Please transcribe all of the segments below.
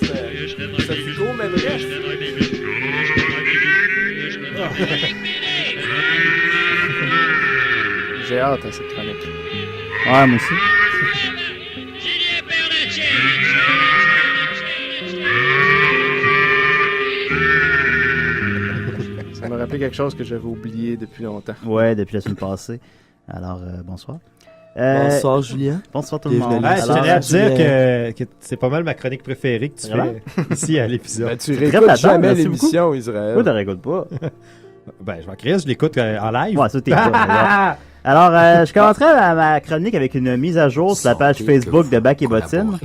C'est Hugo, mais bref. J'ai hâte à cette chronique. Ouais, moi aussi. Ça m'a rappelé quelque chose que j'avais oublié depuis longtemps. Ouais, depuis la semaine passée. Alors, bonsoir. Bonsoir, Julien. Bonsoir tout le monde. Je tenais à dire que c'est pas mal ma chronique préférée que tu fais ici à l'épisode. Ben, tu réécoutes jamais l'émission, Israël. Oui, tu réécoutes pas. Ben, je m'en crie, je l'écoute en live. Ouais, ça, t'es pas. Alors, je commencerai ma chronique avec une mise à jour sur la page Facebook de Bac et Bottine.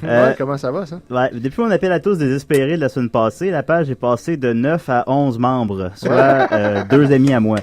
Ouais, comment ça va, ça? Ouais, depuis mon appel à tous désespérés de la semaine passée, la page est passée de 9 à 11 membres, soit 2 amis à moi.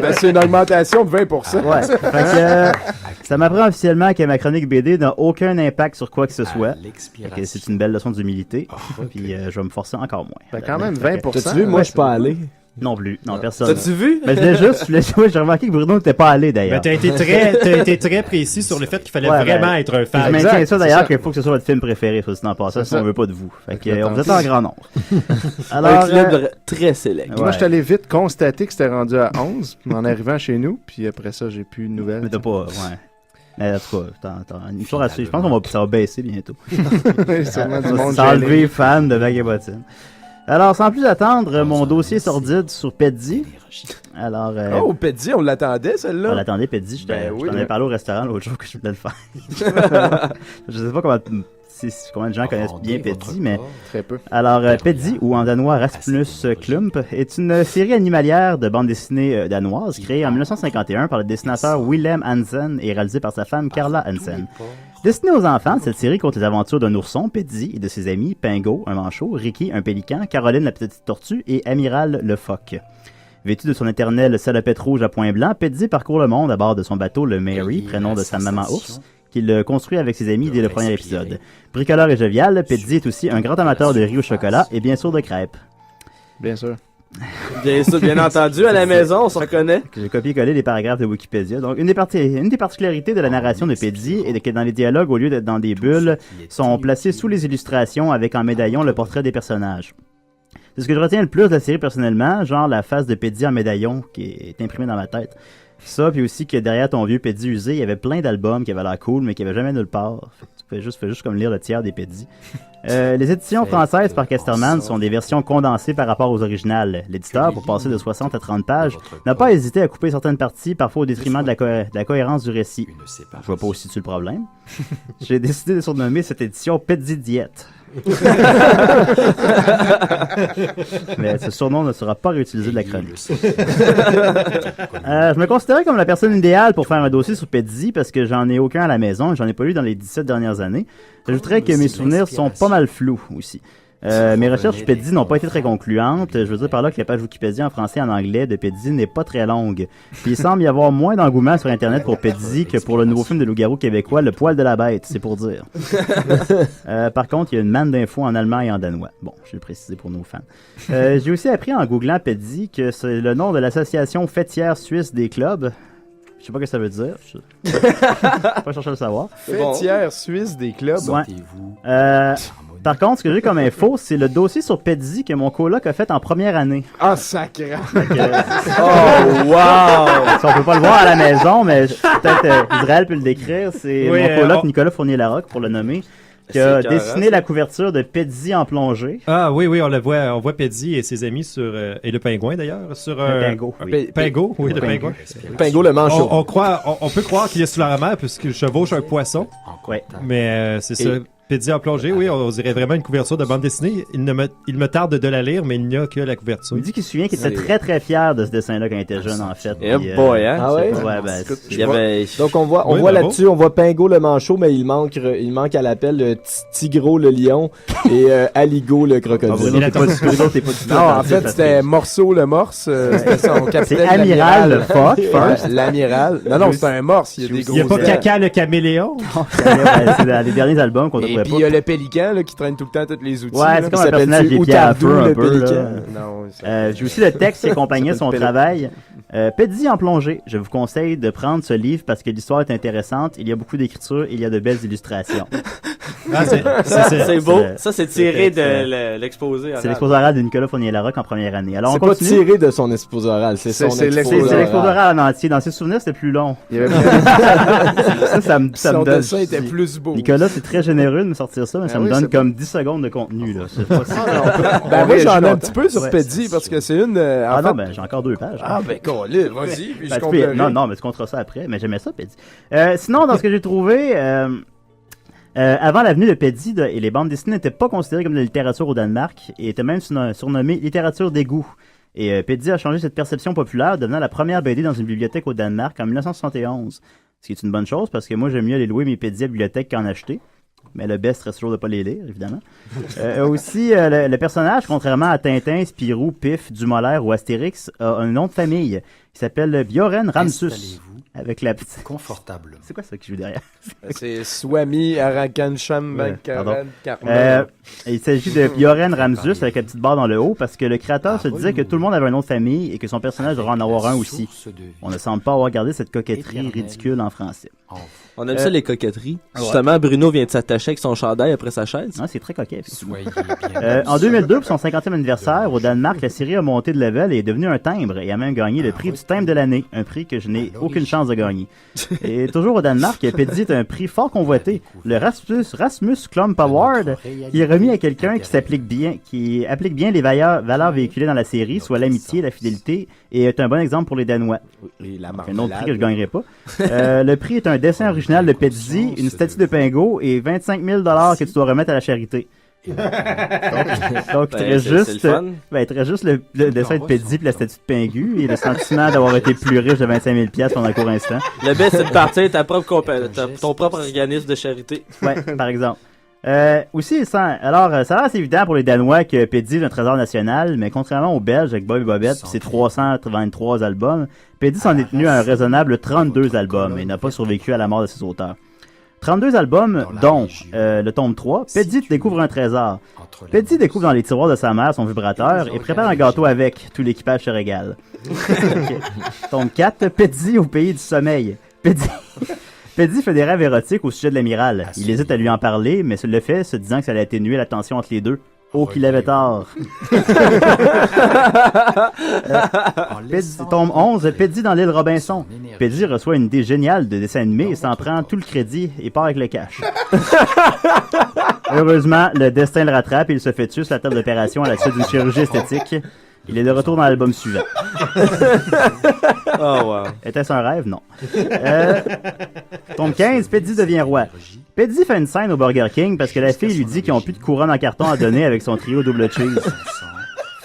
Ben, c'est une augmentation de 20%. Ouais, fait que, ça m'apprend officiellement que ma chronique BD n'a aucun impact sur quoi que ce soit. Fait que c'est une belle leçon d'humilité. Puis je vais me forcer encore moins. Ben, quand même 20%. T'as-tu vu? Moi, je suis pas allé. Non plus, non, personne. T'as-tu vu? Mais j'ai remarqué que Bruno n'était pas allé d'ailleurs. Ben, t'as été très précis sur le fait qu'il fallait vraiment être un fan. Je maintiens ça d'ailleurs qu'il faut que ce soit votre film préféré, soit dit en passant, sinon on veut pas de vous. Fait que, on vous attend en grand nombre. Alors, un club très sélect. Moi, je suis allé vite constater que c'était rendu à 11 en arrivant chez nous, puis après ça, j'ai plus de nouvelles. Mais t'as pas, ouais. Mais en tout cas, une histoire à suivre. Je pense que ça va baisser bientôt. Sûrement du monde sans enlever fan de Bac et Bottine. Alors, sans plus attendre, mon dossier sordide sur Peddi. Alors, oh, Peddi, on l'attendait, celle-là? On l'attendait, Peddi. Je t'en avais parlé au restaurant l'autre jour que je voulais le faire. Je sais pas combien de gens connaissent bien Peddi, mais... Très peu. Alors, Peddi, ou en danois Rasmus Klump, est une série animalière de bande dessinée danoise créée en 1951 par le dessinateur Willem Hansen et réalisée par sa femme Carla Hansen. Destinée aux enfants, cette série compte les aventures d'un ourson, Peddi, et de ses amis, Pingo, un manchot, Ricky, un pélican, Caroline, la petite tortue, et Amiral, le phoque. Vêtu de son éternelle salopette rouge à points blancs, Peddi parcourt le monde à bord de son bateau, le Mary, prénom de sa maman ours, qu'il construit avec ses amis dès le premier épisode. Bricoleur et jovial, Peddi est aussi un grand amateur de riz au chocolat et bien sûr de crêpes. Bien sûr. Bien sûr, bien entendu, à la maison, on se reconnaît. J'ai copié-collé les paragraphes de Wikipédia. Donc, une des particularités de la narration de Peddi est que dans les dialogues, au lieu d'être dans des bulles, sont placés sous les illustrations avec en médaillon le portrait des personnages. C'est ce que je retiens le plus de la série personnellement, genre la face de Peddi en médaillon qui est imprimée dans ma tête. Ça, puis aussi que derrière ton vieux Peddi usé, il y avait plein d'albums qui avaient l'air cool, mais qui n'avaient jamais nulle part. Fait que tu fais juste comme lire le tiers des Peddi. Les éditions françaises par Casterman sont des versions condensées par rapport aux originales. L'éditeur, pour passer de 60 à 30 pages, n'a pas hésité à couper certaines parties, parfois au détriment de la cohérence du récit. Je vois pas aussi dessus le problème. J'ai décidé de surnommer cette édition Peddi Diète. Mais ce surnom ne sera pas réutilisé de la chronique. Je me considérais comme la personne idéale pour faire un dossier sur Peddi parce que j'en ai aucun à la maison et j'en ai pas lu dans les 17 dernières années. J'ajouterais que mes souvenirs sont pas mal flous aussi. Mes recherches sur Peddi n'ont pas été très concluantes. Je veux dire par là que la page Wikipédia en français et en anglais de Peddi n'est pas très longue. Puis il semble y avoir moins d'engouement sur Internet pour Peddi que pour le nouveau film de loup-garou québécois, Le Poil de la Bête, c'est pour dire. Par contre, il y a une manne d'infos en allemand et en danois. Bon, je vais le préciser pour nos fans. J'ai aussi appris en googlant Peddi que c'est le nom de l'association fêtière suisse des clubs. Je sais pas ce que ça veut dire. Je vais pas chercher à le savoir. Fêtière suisse des clubs. Ouais. Par contre, ce que j'ai comme info, c'est le dossier sur Peddi que mon coloc a fait en première année. Ah, sacré! Oh, wow! On peut pas le voir à la maison, mais peut-être Israël peut le décrire. C'est mon coloc Nicolas Fournier-Larocque, pour le nommer, qui a dessiné la couverture de Peddi en plongée. Ah oui, on voit Peddi et ses amis sur et le pingouin d'ailleurs sur un Pingo. Pingo, oui, le pingouin. Pingo le manchot. On peut croire qu'il est sous la mer puisqu'il chevauche un poisson. Ouais. Mais c'est ça. Peddi en plongée, oui, on dirait vraiment une couverture de bande dessinée. Il me tarde de la lire, mais il n'y a que la couverture. Il dit qu'il se souvient qu'il était très très fier de ce dessin-là quand il était jeune, en fait. Eh boy, hein? Ah ouais? Donc on voit là-dessus, on voit Pingo le manchot, mais il manque à l'appel le Tigro le lion et Aligo le crocodile. Non, en fait, c'était Morceau le morse. C'était son capitaine. C'est Amiral le phoque. L'amiral. Non, c'est un morse. Il y a pas Caca le caméléon. C'est dans les derniers albums qu'on ne trouvait pas. Puis il y a le pélican là, qui traîne tout le temps tous les outils. Ouais, c'est comme un personnage des pieds à feu un peu. Non, j'ai aussi le texte qui accompagnait son travail. Peddi en plongée. Je vous conseille de prendre ce livre parce que l'histoire est intéressante. Il y a beaucoup d'écriture et il y a de belles illustrations. C'est beau. Ça, c'est tiré c'est de l'exposé. C'est l'exposé oral de Nicolas Fournier-Larocque en première année. Alors, C'est on pas continue. tiré de son exposé oral, c'est son c'est exposé C'est l'exposé oral. oral en entier. Dans ses souvenirs, c'était plus long. Il y avait Ça me Son donne. dessin était plus beau. Nicolas, c'est très généreux de me sortir ça, mais ça Ah me oui, donne c'est comme 10 secondes de contenu, là. C'est pas si- Ben, moi, j'en ai un petit peu sur Ouais. Peddi parce que c'est une. en Ah fait- non, ben, j'ai encore 2 pages. Ah, ben, vas-y, puis Ben, je tu complerai. peux- non, mais tu compteras ça après, mais j'aimais ça, Peddi. Sinon, dans ce que j'ai trouvé, avant l'avenue de Peddi, et les bandes dessinées n'étaient pas considérées comme de la littérature au Danemark, et étaient même surnommées littérature d'égout. Et Peddi a changé cette perception populaire, devenant la première BD dans une bibliothèque au Danemark en 1971. Ce qui est une bonne chose, parce que moi, j'aime mieux aller louer mes Peddi à la bibliothèque qu'en acheter. Mais le best reste toujours de pas les lire, évidemment. Aussi, le personnage, contrairement à Tintin, Spirou, Pif, Dumollaire ou Astérix, a un nom de famille. Il s'appelle Bjorn Ramsus. Avec la petite... Confortablement. C'est quoi ça qui joue derrière? C'est Swami, Arakansham, Ouais, pardon. Karma. Il s'agit de Bjorn Ramsus avec la petite barre dans le haut parce que le créateur se disait que tout le monde avait un nom de famille et que son personnage devrait en avoir un aussi. On ne semble pas avoir gardé cette coquetterie ridicule en français. On aime ça, les coquetteries. Justement, Bruno vient de s'attacher avec son chandail après sa chaise. Ah, c'est très coquet. effectivement. Soyez bien. En 2002, pour son 50e anniversaire, au Danemark, la série a monté de level et est devenue un timbre et a même gagné le prix du timbre de l'année, un prix que je n'ai aucune chance de gagner. Et toujours au Danemark, Peddi est un prix fort convoité, le Rasmus Klump Award, qui est remis à quelqu'un qui applique bien les valeurs véhiculées dans la série, soit l'amitié, la fidélité, et est un bon exemple pour les Danois. Et la Un autre prix que je gagnerai pas. Le prix est un dessin original de Peddi, une statue de Pingo et 25 000 que tu dois remettre à la charité. Donc, il te reste juste, le dessin de Peddi puis la statue de Pingu et le sentiment d'avoir été plus riche de 25 000 pendant un court instant. Le best, c'est de partir ton propre organisme de charité. Ouais, par exemple. Aussi, ça a l'air assez évident pour les Danois que Peddi est un trésor national, mais contrairement aux Belges avec Bob et Bobette et ses 323 albums, Peddi s'en est tenu à un raisonnable 32 albums et n'a pas survécu à la mort de ses auteurs. 32 albums, dont le tome 3, Peddi découvre un trésor. Peddi découvre dans les tiroirs de sa mère son vibrateur et prépare un gâteau avec. Tout l'équipage se régale. Okay. Tome 4, Peddi au pays du sommeil. Peddi fait des rêves érotiques au sujet de l'amiral. Il hésite à lui en parler, mais le fait se disant que ça allait atténuer la tension entre les deux. Oh, qu'il avait tort. Tome 11, Peddi dans l'île Robinson. Peddi reçoit une idée géniale de dessin animé et s'en prend tout le crédit et part avec le cash. Heureusement, le destin le rattrape et il se fait tuer sur la table d'opération à la suite d'une chirurgie esthétique. Il est de retour dans l'album suivant. Oh, wow. Était-ce un rêve? Non. Tome 15, Peddi devient roi. Peddi fait une scène au Burger King parce que la fille lui dit qu'ils n'ont plus de couronne en carton à donner avec son trio double cheese.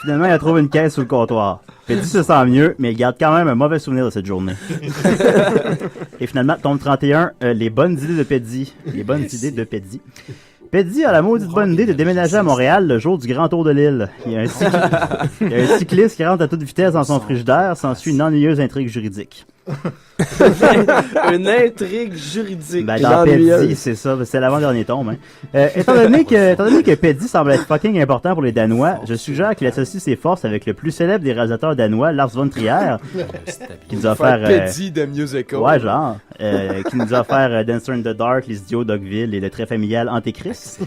Finalement, il trouve une caisse sous le comptoir. Peddi se sent mieux, mais il garde quand même un mauvais souvenir de cette journée. Et finalement, tome 31, les bonnes idées de Peddi. Les bonnes idées de Peddi. Peddi a la maudite bonne idée de déménager à Montréal le jour du grand tour de l'île. Il y a un cycliste qui rentre à toute vitesse dans son frigidaire, s'ensuit une ennuyeuse intrigue juridique. Une intrigue juridique. Ben, dans Peddi, c'est ça, c'est l'avant-dernier tome. Hein. Étant donné que Peddi semble être fucking important pour les Danois, je suggère qu'il associe ses forces avec le plus célèbre des réalisateurs danois, Lars von Trier, qui nous a offert... Peddi de Musical. Ouais, genre. Qui nous a offert Dancer in the Dark, Les Idiots, Dogville et le très familial Antéchrist.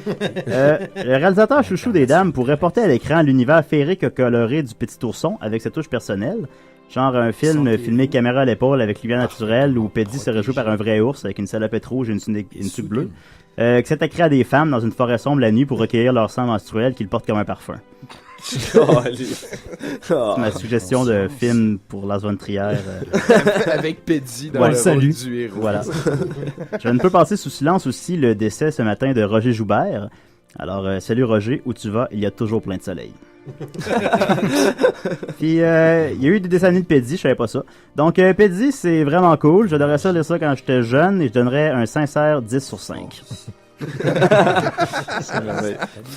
Le réalisateur chouchou des dames pourrait porter à l'écran l'univers féerique et coloré du Petit Ourson avec sa touche personnelle. Genre un film filmé caméra à l'épaule avec lumière naturelle où Peddi serait joué par un vrai ours avec une salopette rouge et une tuque bleue. Qui s'attaquerait à des femmes dans une forêt sombre la nuit pour recueillir leur sang menstruel qu'ils portent comme un parfum. C'est ma suggestion de film pour Lars von Trier. Avec Peddi dans Ouais, le salut. rôle du héros. Voilà. Je ne peux passer sous silence aussi le décès ce matin de Roger Joubert. Alors, salut Roger, où tu vas? Il y a toujours plein de soleil. Puis, il y a eu des dessins animés de Peddi, je savais pas ça. Donc, Peddi, c'est vraiment cool. J'adorais ça lire ça quand j'étais jeune et je donnerais un sincère 10 sur 5.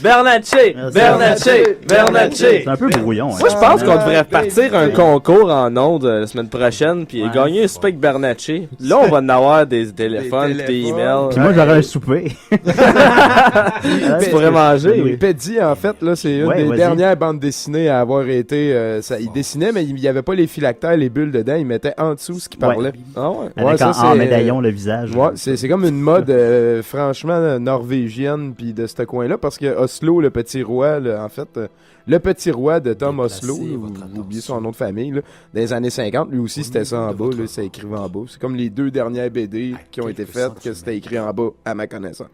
Bernatchez! Bernatchez! Bernatchez! C'est un peu brouillon. Moi, je pense qu'on devrait partir un concours en ondes la semaine prochaine puis gagner un spec Bernatchez. Là, on va en avoir des téléphones, des emails. Puis moi, j'aurais un souper. Tu pourrais manger. Peddy, en fait, là, c'est une des dernières bandes dessinées à avoir été... il dessinait, mais il n'y avait pas les phylactères, les bulles dedans. Il mettait en dessous ce qu'il parlait. Ah ouais? Avec en médaillon le visage. Ouais, c'est comme une mode franchement norvégienne puis de ce coin-là, parce que Oslo, le petit roi, là, en fait... le petit roi de Tom Oslo, j'ai oublié son nom de famille, là, dans les années 50, lui aussi c'était ça en bas, là, c'est écrit en bas. C'est comme les 2 dernières BD qui ont été faites que c'était écrit en bas, à ma connaissance.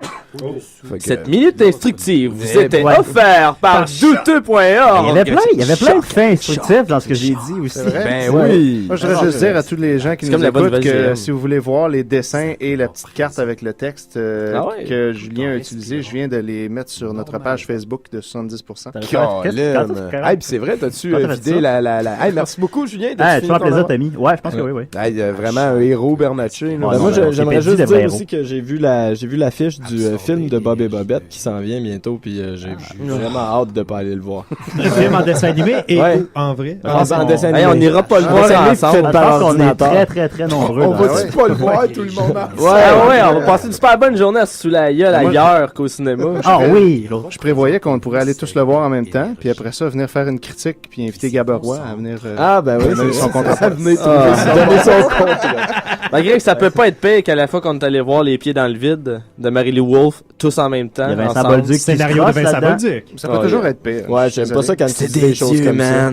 Cette minute instructive vous était offerte par douteux.org. Il y avait plein de faits instructifs dans ce que j'ai dit aussi. Ben oui! Moi, je voudrais juste dire à tous les gens qui nous écoutent que si vous voulez voir les dessins et la petite carte avec le texte que Julien a utilisé, je viens de les mettre sur notre page Facebook de 70%. Hey, puis c'est vrai, t'as-tu vidé la... Hey, merci beaucoup, Julien. Tu m'as plaisir, Tommy. Ouais, je pense que oui. Hey, vraiment un héros, Bernatchez. Moi, j'aimerais juste dire aussi que j'ai vu l'affiche du film de Bob et Bobette qui s'en vient bientôt, puis j'ai vraiment hâte de pas aller le voir. Un film en dessin animé et en vrai? En dessin animé. On n'ira pas le voir ensemble. Je pense qu'on est très, très, très nombreux. On va-tu pas le voir, tout le monde ensemble? Ouais, on va passer une super bonne journée à se sous la gueule ailleurs qu'au cinéma. Ah oui! Je prévoyais qu'on pourrait aller tous le voir en même temps, puis après ça, venir faire une critique, puis inviter Gabarois à venir donner son contrat. Donner son contrat. Malgré que ça peut pas être pire qu'à la fois qu'on est allé voir Les Pieds dans le vide de Marie-Lou Wolfe, tous en même temps. Il y a Vincent Bolduc. Scénario de Vincent Bolduc. Ça peut toujours être pire. Ouais, j'aime pas ça quand tu dis des choses comme ça.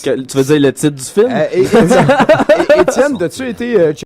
Tu veux dire le titre du film? Étienne, as-tu été